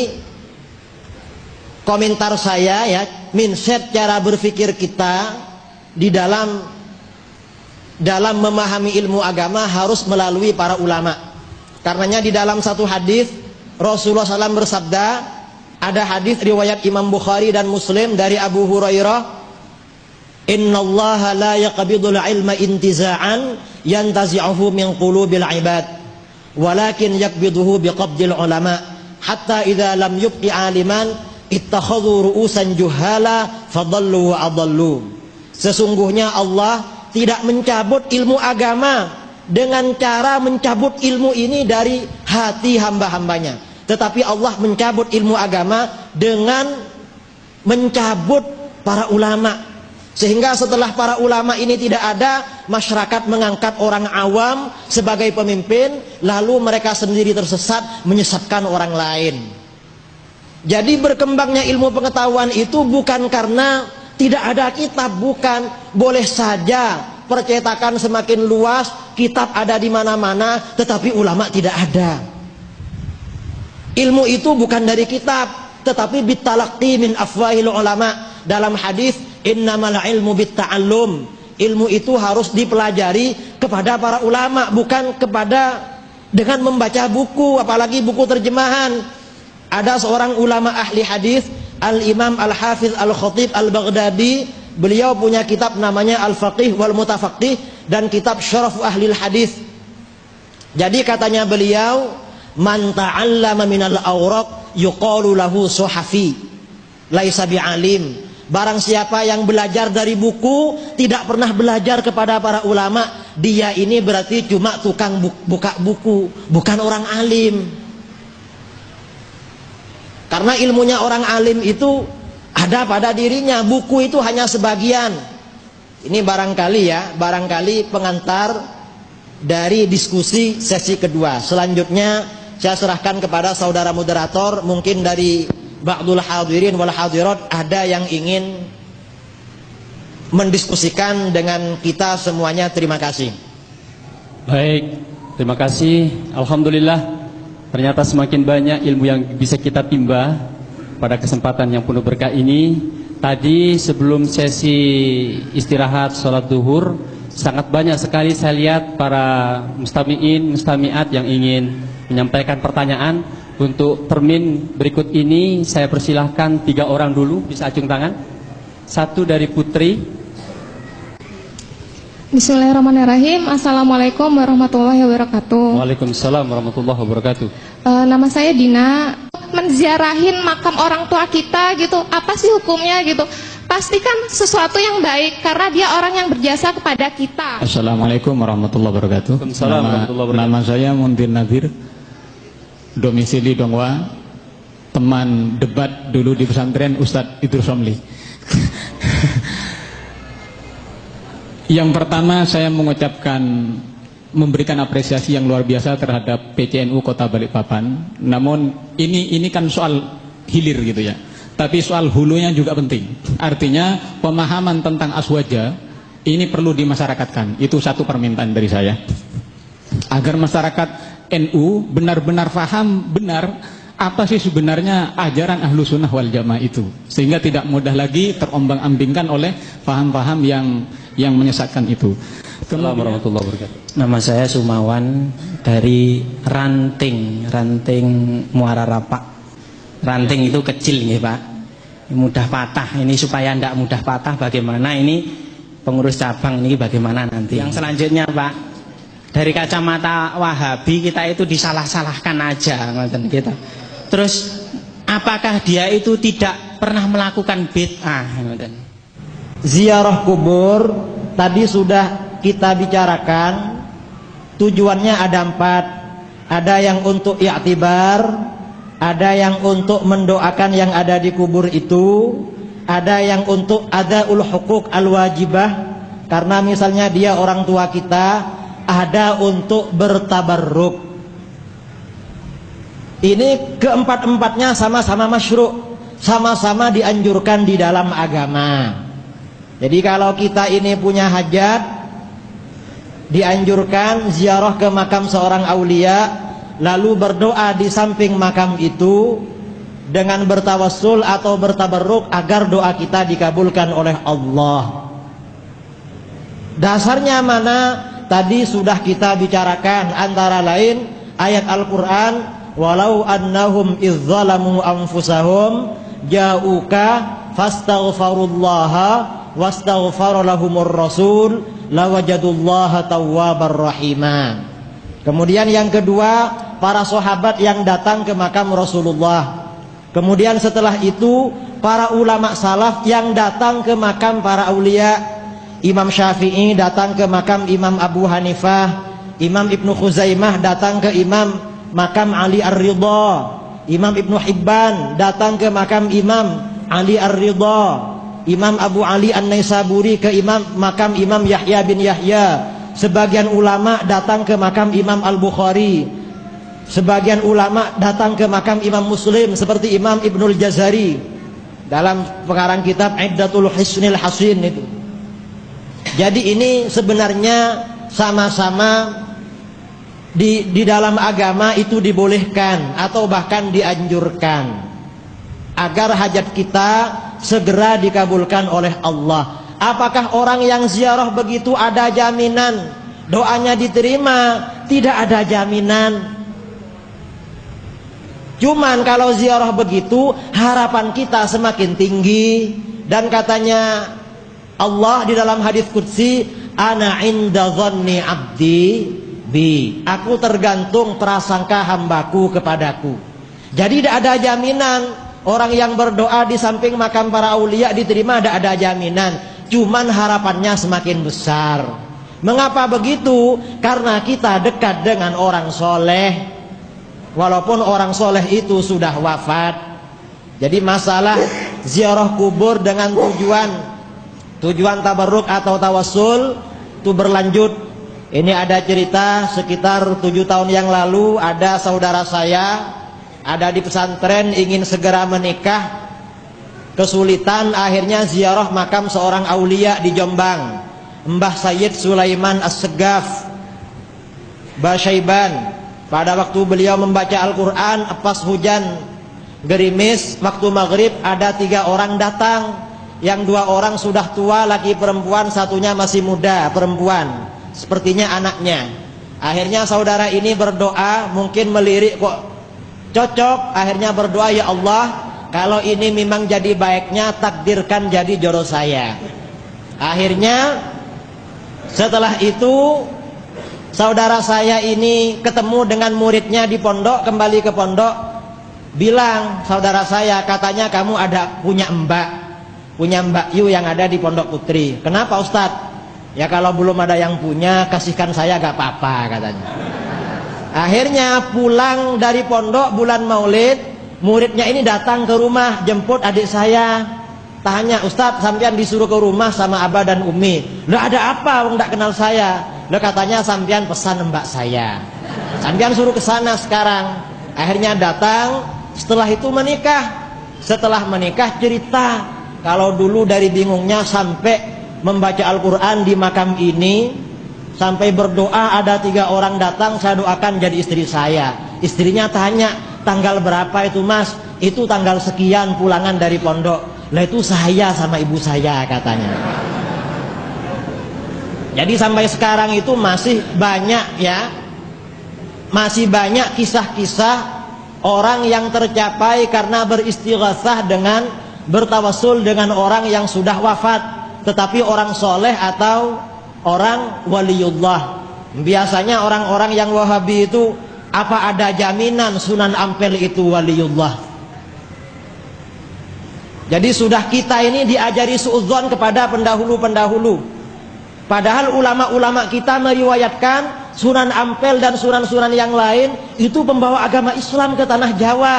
komentar saya ya, mindset cara berpikir kita di dalam memahami ilmu agama harus melalui para ulama. Karenanya di dalam satu hadis Rasulullah SAW bersabda, ada hadis riwayat Imam Bukhari dan Muslim dari Abu Hurairah, "Innallaha la yaqbidul ilma intiza'an yantazi'uhu min qulubil ibad, walakin yakbiduhu biqabdil ulama, hatta idza lam yubqi aliman ittakhadhu ru'usan juhala fadallu wa adallu." Sesungguhnya Allah tidak mencabut ilmu agama dengan cara mencabut ilmu ini dari hati hamba-hambanya, tetapi Allah mencabut ilmu agama dengan mencabut para ulama. Sehingga setelah para ulama ini tidak ada, masyarakat mengangkat orang awam sebagai pemimpin, lalu mereka sendiri tersesat, menyesatkan orang lain. Jadi berkembangnya ilmu pengetahuan itu bukan karena tidak ada kitab, bukan. Boleh saja percetakan semakin luas, kitab ada di mana-mana, tetapi ulama tidak ada. Ilmu itu bukan dari kitab, tetapi bitalaqi min afwahil ulama. Dalam hadis, innamal ilmu bitta'allum. Ilmu itu harus dipelajari kepada para ulama, bukan dengan membaca buku, apalagi buku terjemahan. Ada seorang ulama ahli hadis, Al-Imam Al-Hafiz Al-Khatib Al-Baghdadi. Beliau punya kitab namanya Al-Faqih wal Mutafaqih dan kitab Syaraf Ahlil Hadis. Jadi katanya beliau, man ta'allama minal awraq yuqalu lahu suhafi laisa bi'alim. Barang siapa yang belajar dari buku, tidak pernah belajar kepada para ulama, dia ini berarti cuma tukang buka buku, bukan orang alim. Karena ilmunya orang alim itu ada pada dirinya, buku itu hanya sebagian. Ini barangkali pengantar dari diskusi sesi kedua. Selanjutnya saya serahkan kepada saudara moderator, mungkin dari ba'dul hadirin wal hadirat ada yang ingin mendiskusikan dengan kita semuanya. Terima kasih. Baik, terima kasih. Alhamdulillah, ternyata semakin banyak ilmu yang bisa kita timba pada kesempatan yang penuh berkah ini. Tadi sebelum sesi istirahat sholat duhur, sangat banyak sekali saya lihat para mustami'in, mustami'at yang ingin menyampaikan pertanyaan. Untuk termin berikut ini saya persilahkan 3 orang dulu, bisa acung tangan. Satu dari Putri. Bismillahirrahmanirrahim. Assalamualaikum warahmatullahi wabarakatuh. Waalaikumsalam warahmatullahi wabarakatuh. Nama saya Dina. Menziarahin makam orang tua kita gitu, apa sih hukumnya gitu? Pastikan sesuatu yang baik karena dia orang yang berjasa kepada kita. Assalamualaikum warahmatullahi wabarakatuh. Waalaikumsalam warahmatullahi wabarakatuh. Nama saya Muntir Nadir, domisili Dongwa, teman debat dulu di pesantren Ustadz Idrus Romli. Yang pertama saya memberikan apresiasi yang luar biasa terhadap PCNU Kota Balikpapan. Namun ini kan soal hilir gitu ya, tapi soal hulunya juga penting. Artinya pemahaman tentang aswaja ini perlu dimasyarakatkan. Itu satu permintaan dari saya, agar masyarakat NU benar-benar paham benar apa sih sebenarnya ajaran Ahlu Sunnah wal Jamaah itu, sehingga tidak mudah lagi terombang-ambingkan oleh paham-paham yang menyesatkan itu. Assalamualaikum warahmatullahi wabarakatuh. Nama saya Sumawan dari Ranting Muara Rapak. Ranting itu kecil nih Pak, mudah patah. Ini supaya tidak mudah patah bagaimana ini pengurus cabang ini bagaimana nanti. Yang selanjutnya Pak, dari kacamata Wahabi kita itu disalah-salahkan aja ngoten kita. Terus apakah dia itu tidak pernah melakukan bid'ah ngoten? Ziarah kubur tadi sudah kita bicarakan, tujuannya ada 4. ada yang untuk i'tibar, ada yang untuk mendoakan yang ada di kubur itu, ada yang untuk adaul hukuk al-wajibah, karena misalnya dia orang tua kita, ada untuk bertabarruk. Ini keempat-empatnya sama-sama masyru', sama-sama dianjurkan di dalam agama. Jadi kalau kita ini punya hajat, dianjurkan ziarah ke makam seorang aulia, lalu berdoa di samping makam itu dengan bertawassul atau bertabarruk agar doa kita dikabulkan oleh Allah. Dasarnya mana? Tadi sudah kita bicarakan, antara lain ayat Al-Quran, walau annahum izzalamu anfusahum ja'uka fastaghfarullaha wastaghfara lahumur rasul lawajadullaha tawwabar rahima. Kemudian yang kedua, para sahabat yang datang ke makam Rasulullah. Kemudian setelah itu para ulama salaf yang datang ke makam para aulia. Imam Syafi'i datang ke makam Imam Abu Hanifah, Imam Ibnu Khuzaimah datang ke makam Ali Ar-Ridha, Imam Ibnu Hibban datang ke makam Imam Ali Ar-Ridha, Imam Abu Ali An-Naisaburi ke makam Imam Yahya bin Yahya. Sebagian ulama datang ke makam Imam Al-Bukhari, sebagian ulama datang ke makam Imam Muslim seperti Imam Ibnul Jazari dalam pengarang kitab Iddatul Hisnil Hasin itu. Jadi ini sebenarnya sama-sama di dalam agama itu dibolehkan atau bahkan dianjurkan agar hajat kita segera dikabulkan oleh Allah. Apakah orang yang ziarah begitu ada jaminan doanya diterima? Tidak ada jaminan. Cuman kalau ziarah begitu harapan kita semakin tinggi. Dan katanya Allah di dalam hadis qudsi, ana inda dhanni abdi bi, aku tergantung prasangka hambaku kepadaku. Jadi tidak ada jaminan orang yang berdoa di samping makam para aulia diterima, tidak ada jaminan. Cuman harapannya semakin besar. Mengapa begitu? Karena kita dekat dengan orang soleh, walaupun orang soleh itu sudah wafat. Jadi masalah ziarah kubur dengan tujuan tabarruk atau tawassul itu berlanjut. Ini ada cerita sekitar 7 tahun yang lalu, ada saudara saya ada di pesantren ingin segera menikah, kesulitan, akhirnya ziarah makam seorang aulia di Jombang, Mbah Sayyid Sulaiman As-Segaf Basyaiban. Pada waktu beliau membaca Al-Quran pas hujan gerimis, waktu maghrib ada 3 orang datang. Yang 2 orang sudah tua, laki perempuan, satunya masih muda perempuan, sepertinya anaknya. Akhirnya saudara ini berdoa, mungkin melirik kok cocok. Akhirnya berdoa, ya Allah, kalau ini memang jadi baiknya, takdirkan jadi jodoh saya. Akhirnya setelah itu saudara saya ini ketemu dengan muridnya di pondok, kembali ke pondok, bilang saudara saya, katanya kamu punya Mbak Yu yang ada di Pondok Putri. Kenapa Ustadz? Ya kalau belum ada yang punya, kasihkan saya gak apa-apa katanya. Akhirnya pulang dari pondok bulan Maulid, muridnya ini datang ke rumah jemput adik saya. Tanya, Ustadz sampean disuruh ke rumah sama Abah dan Umi. Loh ada apa? Wong gak kenal saya. Loh katanya sampean pesan mbak saya, sampean suruh ke sana sekarang. Akhirnya datang, setelah itu menikah. Setelah menikah cerita, kalau dulu dari bingungnya sampai membaca Al-Quran di makam ini, sampai berdoa ada 3 orang datang, saya doakan jadi istri saya. Istrinya tanya, tanggal berapa itu mas? Itu tanggal sekian pulangan dari pondok. Lah itu saya sama ibu saya katanya. Jadi sampai sekarang itu masih banyak ya, masih banyak kisah-kisah orang yang tercapai karena beristighatsah dengan bertawassul dengan orang yang sudah wafat, tetapi orang soleh atau orang waliullah. Biasanya orang-orang yang Wahabi itu, apa ada jaminan Sunan Ampel itu waliullah? Jadi sudah kita ini diajari suudzon kepada pendahulu-pendahulu. Padahal ulama-ulama kita meriwayatkan Sunan Ampel dan sunan-sunan yang lain itu pembawa agama Islam ke tanah Jawa.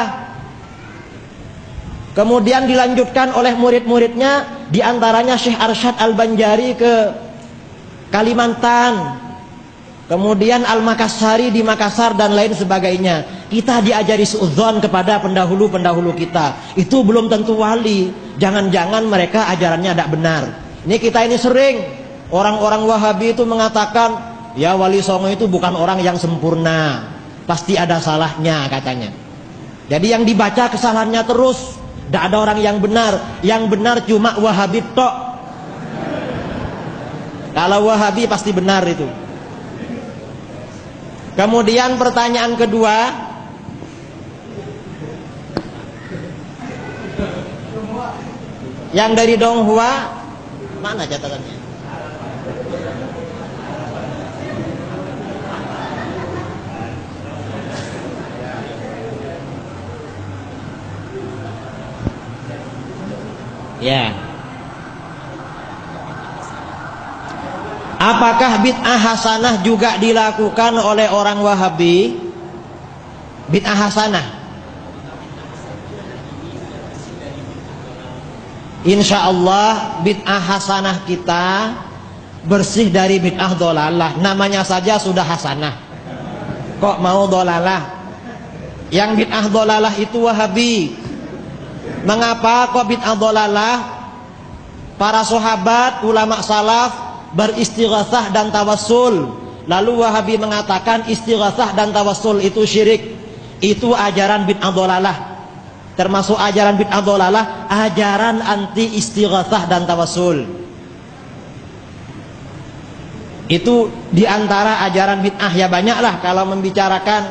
Kemudian dilanjutkan oleh murid-muridnya, diantaranya Syekh Arsyad Al-Banjari ke Kalimantan, kemudian Al-Makassari di Makassar dan lain sebagainya. Kita diajari suudzon kepada pendahulu-pendahulu kita. Itu belum tentu wali. Jangan-jangan mereka ajarannya tidak benar. Ini kita ini sering orang-orang Wahabi itu mengatakan, ya Wali Songo itu bukan orang yang sempurna, pasti ada salahnya katanya. Jadi yang dibaca kesalahannya terus. Tidak ada orang yang benar. Yang benar cuma Wahabi tok. Kalau Wahabi pasti benar itu. Kemudian pertanyaan kedua, yang dari Donghua, mana catatannya? Ya. Apakah bid'ah hasanah juga dilakukan oleh orang Wahabi? Bid'ah hasanah. Insya Allah bid'ah hasanah kita bersih dari bid'ah dolalah. Namanya saja sudah hasanah, kok mau dolalah? Yang bid'ah dolalah itu Wahabi. Mengapa kok bid'ah dolalah? Para sahabat, ulama salaf beristighatsah dan tawassul. Lalu Wahabi mengatakan istighatsah dan tawassul itu syirik. Itu ajaran bid'ah dolalah. Termasuk ajaran bid'ah dolalah, ajaran anti istighatsah dan tawassul. Itu diantara ajaran bid'ah. Ya banyaklah kalau membicarakan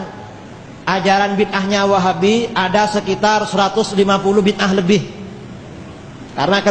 ajaran bid'ahnya Wahabi, ada sekitar 150 bid'ah lebih. Karena